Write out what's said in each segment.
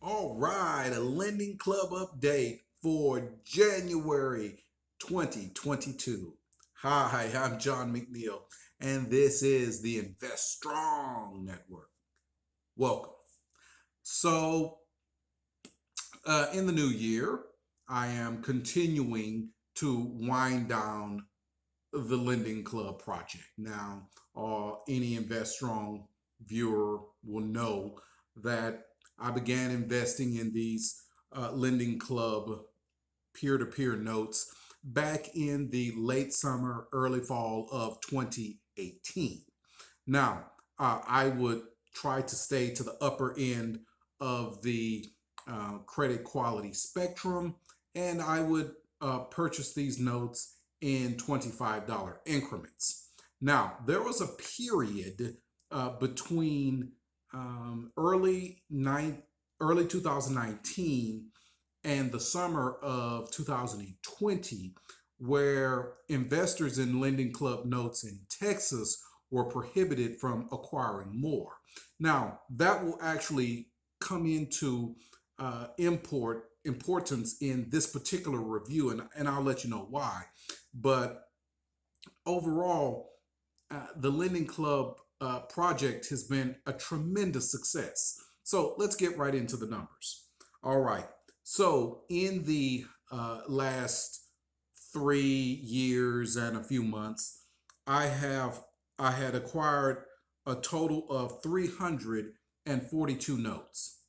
All right, a Lending Club update for January 2022. Hi, I'm John McNeil, and this is the Invest Strong Network. Welcome. So, in the new year, I am continuing to wind down the Lending Club project. Now, any Invest Strong viewer will know that I began investing in these Lending Club peer to peer notes back in the late summer, early fall of 2018. Now, I would try to stay to the upper end of the credit quality spectrum, and I would purchase these notes in $25 increments. Now, there was a period between early 2019 and the summer of 2020 where investors in Lending Club notes in Texas were prohibited from acquiring more. Now, that will actually come into importance in this particular review, and I'll let you know why. But overall, the Lending Club project has been a tremendous success. So let's get right into the numbers. All right. So in the last 3 years and a few months, I have I had acquired a total of 342 notes.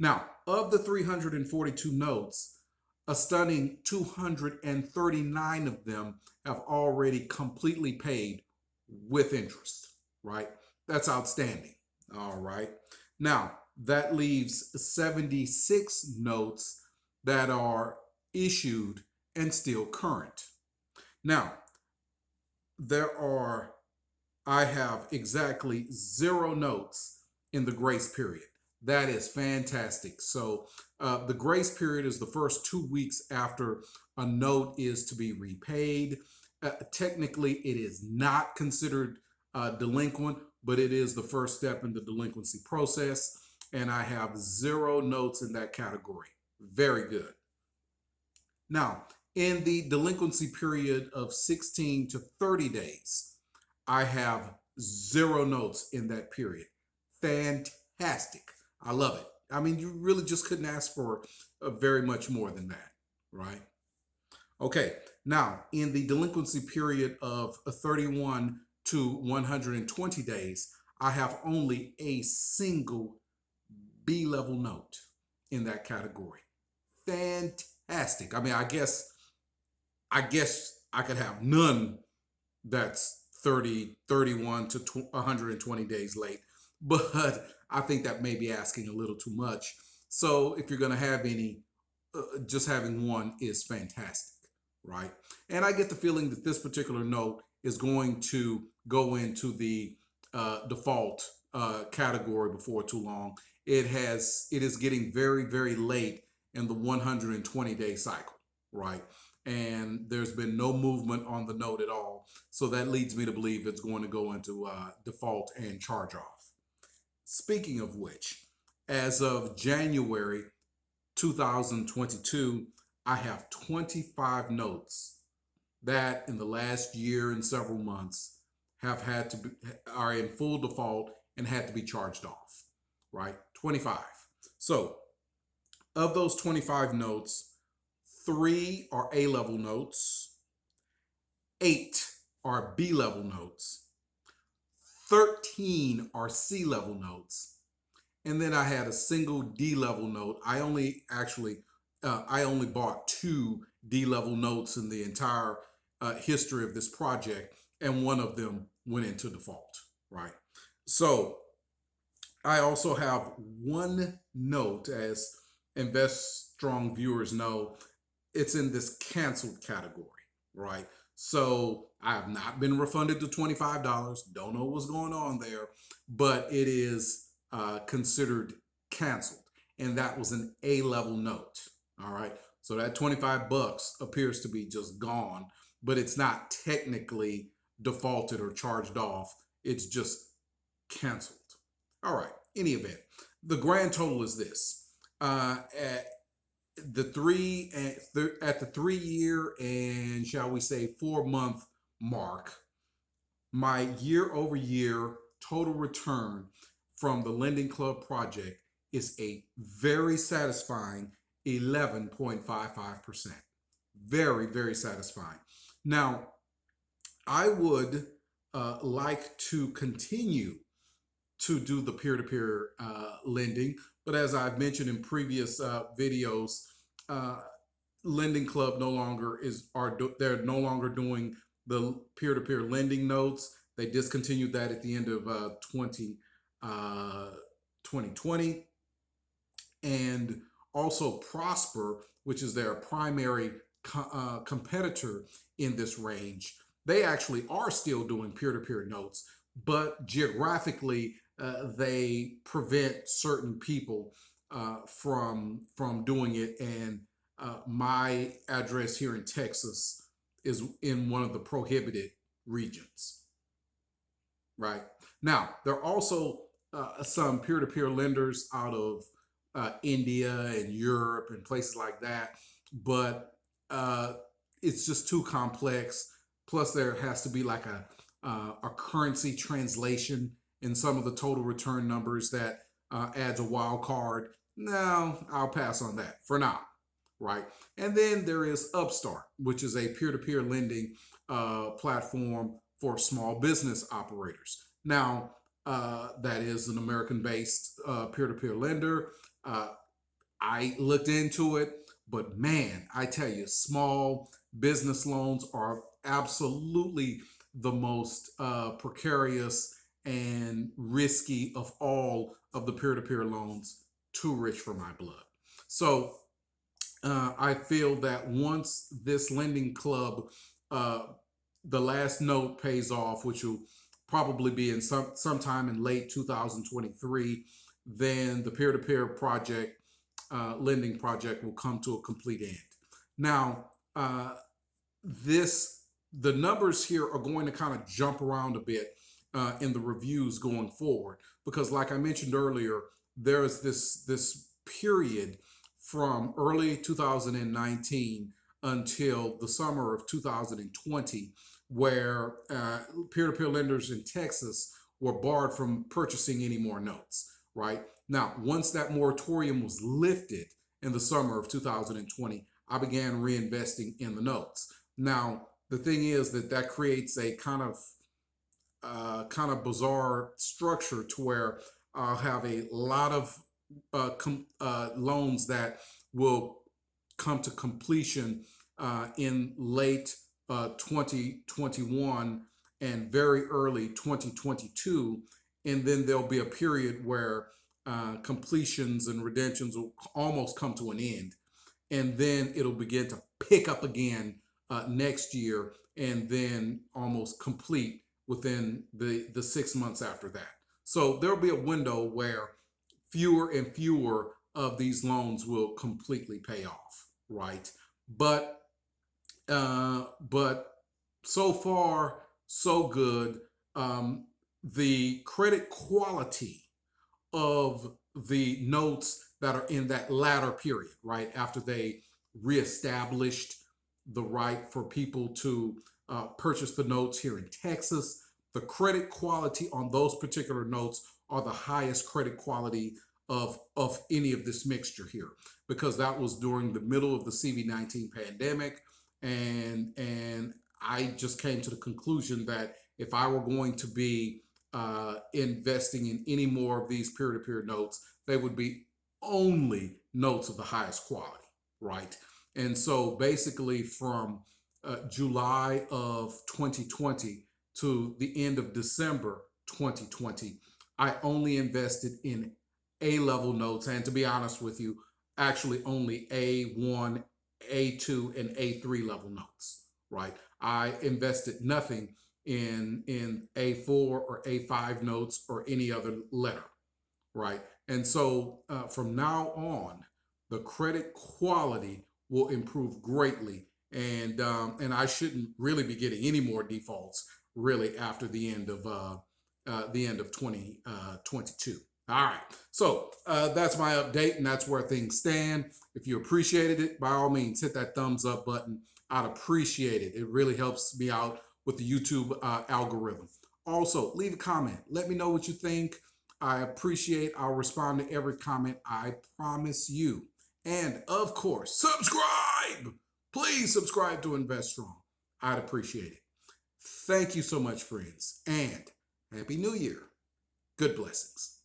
Now, of the 342 notes, a stunning 239 of them have already completely paid with interest, right? That's outstanding. All right. Now, that leaves 76 notes that are issued and still current. Now, there are, I have exactly 0 notes in the grace period. That is fantastic. So, the grace period is the first 2 weeks after a note is to be repaid. Technically, it is not considered delinquent, but it is the first step in the delinquency process. And I have 0 notes in that category. Very good. Now, in the delinquency period of 16 to 30 days, I have 0 notes in that period. Fantastic. I love it. I mean, you really just couldn't ask for very much more than that, right? Okay, now in the delinquency period of 31 to 120 days, I have only a single B level note in that category. Fantastic. I mean, I guess I could have none that's 30, 31 to 120 days late, but I think that may be asking a little too much. So if you're going to have any, just having one is fantastic, right? And I get the feeling that this particular note is going to go into the default category before too long. It is getting very very late in the 120-day cycle, right? And there's been no movement on the note at all. So that leads me to believe it's going to go into default and charge off. Speaking of which, as of January 2022, I have 25 notes that in the last year and several months have had to be, are in full default and had to be charged off, right? 25. So, of those 25 notes, 3 are A level notes, 8 are B level notes, 13 are C level notes, and then I had a single D level note. I only bought 2 D level notes in the entire history of this project, and one of them went into default. Right. So I also have one note, as Invest Strong viewers know, it's in this canceled category. Right. So I have not been refunded the $25. Don't know what's going on there, but it is considered canceled. And that was an A level note. All right. So that 25 bucks appears to be just gone, but it's not technically defaulted or charged off. It's just canceled. All right. Any event, the grand total is this. At at the 3 year and shall we say 4 month mark, my year over year total return from the Lending Club project is a very satisfying 11.55%. Very, very satisfying. Now, I would like to continue to do the peer-to-peer lending, but as I've mentioned in previous videos, uh, Lending Club no longer they're no longer doing the peer-to-peer lending notes. They discontinued that at the end of 2020. And also Prosper, which is their primary competitor in this range, they actually are still doing peer-to-peer notes, but geographically they prevent certain people from doing it. And my address here in Texas is in one of the prohibited regions. Right now, there are also some peer-to-peer lenders out of India and Europe and places like that, but uh, it's just too complex. Plus, there has to be like a currency translation in some of the total return numbers that adds a wild card. No, I'll pass on that for now. Right. And then there is Upstart, which is a peer-to-peer lending platform for small business operators. Now, that is an American-based peer-to-peer lender. Uh, I looked into it, but man, I tell you, small business loans are absolutely the most precarious and risky of all of the peer-to-peer loans. Too rich for my blood. So I feel that once this lending club, uh, the last note pays off, which will probably be in sometime in late 2023, then the peer-to-peer project, lending project, will come to a complete end. Now, this the numbers here are going to kind of jump around a bit in the reviews going forward, because like I mentioned earlier, there's this period from early 2019 until the summer of 2020 where peer-to-peer lenders in Texas were barred from purchasing any more notes. Right now, once that moratorium was lifted in the summer of 2020, I began reinvesting in the notes. Now, the thing is that creates a kind of bizarre structure to where I'll have a lot of loans that will come to completion in late 2021 and very early 2022. And then there'll be a period where completions and redemptions will almost come to an end. And then it'll begin to pick up again next year and then almost complete within the 6 months after that. So there'll be a window where fewer and fewer of these loans will completely pay off, right? But so far so good. The credit quality of the notes that are in that latter period, right after they reestablished the right for people to purchase the notes here in Texas, the credit quality on those particular notes are the highest credit quality of any of this mixture here, because that was during the middle of the CV-19 pandemic. And I just came to the conclusion that if I were going to be investing in any more of these peer-to-peer notes, they would be only notes of the highest quality, right? And so basically from July of 2020 to the end of December 2020, I only invested in A-level notes. And to be honest with you, actually only A1, A2, and A3 level notes, right? I invested nothing in A4 or A5 notes or any other letter, right? And so from now on, the credit quality will improve greatly, and I shouldn't really be getting any more defaults really after the end of 2022. All right. So that's my update, and that's where things stand. If you appreciated it, by all means, hit that thumbs up button. I'd appreciate it. It really helps me out with the YouTube algorithm. Also, leave a comment. Let me know what you think. I appreciate. I'll respond to every comment. I promise you. And of course, subscribe. Please subscribe to Invest Strong. I'd appreciate it. Thank you so much, friends, and Happy New Year. Good blessings.